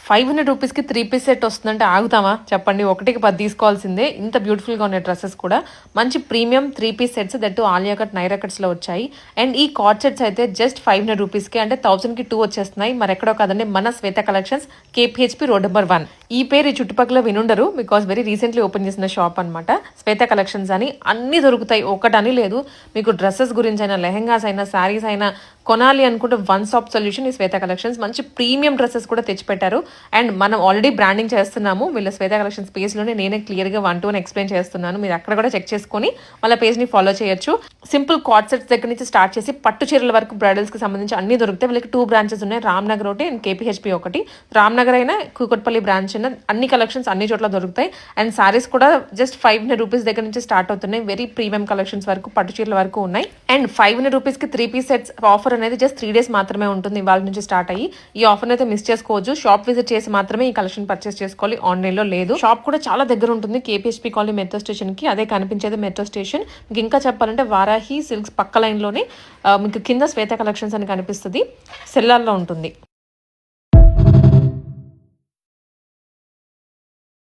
500 రూపీస్కి 3 piece set వస్తుందంటే ఆగుతామా చెప్పండి. ఒకటికి 10 తీసుకోవాల్సిందే. ఇంత బ్యూటిఫుల్గా ఉన్నాయి డ్రెస్సెస్ కూడా. మంచి premium 3 piece sets that Alia cut Naira కట్స్లో వచ్చాయి. అండ్ ఈ కార్డ్ సెట్స్ అయితే జస్ట్ 500 రూపీస్కి, అంటే 1000కి 2 వచ్చేస్తున్నాయి. మరి ఎక్కడో కాదండి, మన శ్వేత కలెక్షన్స్, KPHP రోడ్ నెంబర్ 1. ఈ పేరు ఈ చుట్టుపక్కల వినుండరు, బికాస్ వెరీ రీసెంట్లీ ఓపెన్ చేసిన షాప్ అనమాట. శ్వేత కలెక్షన్స్ అని అన్నీ దొరుకుతాయి, ఒకటని లేదు. మీకు డ్రెస్సెస్ గురించి అయినా, లెహెంగాస్ అయినా, శారీస్ అయినా కొనాలి అనుకుంటే వన్ స్టాప్ సొల్యూషన్ ఈ శ్వేత కలెక్షన్స్. మంచి ప్రీమియం డ్రెస్సెస్ కూడా తెచ్చిపెట్టారు. అండ్ మనం ఆల్రెడీ బ్రాండింగ్ చేస్తున్నాము వీళ్ళ శ్వేత కలెక్షన్స్ పేజ్లోనే. నేనే క్లియర్గా 1 to 1 ఎక్స్ప్లెయిన్ చేస్తున్నాను. మీరు అక్కడ కూడా చెక్ చేసుకొని వాళ్ళ పేజ్ని ఫాలో చేయొచ్చు. సింపుల్ కార్డ్ సెట్స్ దగ్గర నుంచి స్టార్ట్ చేసి పట్టు చీరల వరకు బ్రైడల్స్కి సంబంధించి అన్ని దొరుకుతాయి. వీళ్ళకి 2 బ్రాంచెస్ ఉన్నాయి, రామ్నగర్ ఒకటి అండ్ KPHP ఒకటి. రామ్నగర్ అయినా కూకట్పల్లి బ్రాంచ్ అయినా అన్ని కలెక్షన్స్ అన్ని చోట్ల దొరుకుతాయి. అండ్ సారీస్ కూడా జస్ట్ 500 రూపీస్ దగ్గర నుంచి స్టార్ట్ అవుతున్నాయి. వెరీ ప్రీమియం కలెక్షన్స్ వరకు పట్టు చీరల వరకు ఉన్నాయి. అండ్ 500 రూపీస్కి 3 పీస్ సెట్స్ ఆఫర్ అనేది జస్ట్ 3 days మాత్రమే ఉంటుంది, ఇవాళ నుంచి స్టార్ట్ అయ్యి. ఈ ఆఫర్ అయితే మిస్ చేసుకోవచ్చు. షాప్ విజిట్ చేసి మాత్రమే ఈ కలెక్షన్ పర్చేస్ చేసుకోవాలి, ఆన్లైన్లో లేదు. షాప్ కూడా చాలా దగ్గర ఉంటుంది, KPHP కాలనీ మెట్రో స్టేషన్కి. అదే కనిపించేది మెట్రో స్టేషన్. మీకు ఇంకా చెప్పాలంటే వారాహి సిల్క్స్ పక్క లైన్లోనే మీకు కింద శ్వేత కలెక్షన్స్ అని కనిపిస్తుంది, సెల్లార్లో ఉంటుంది.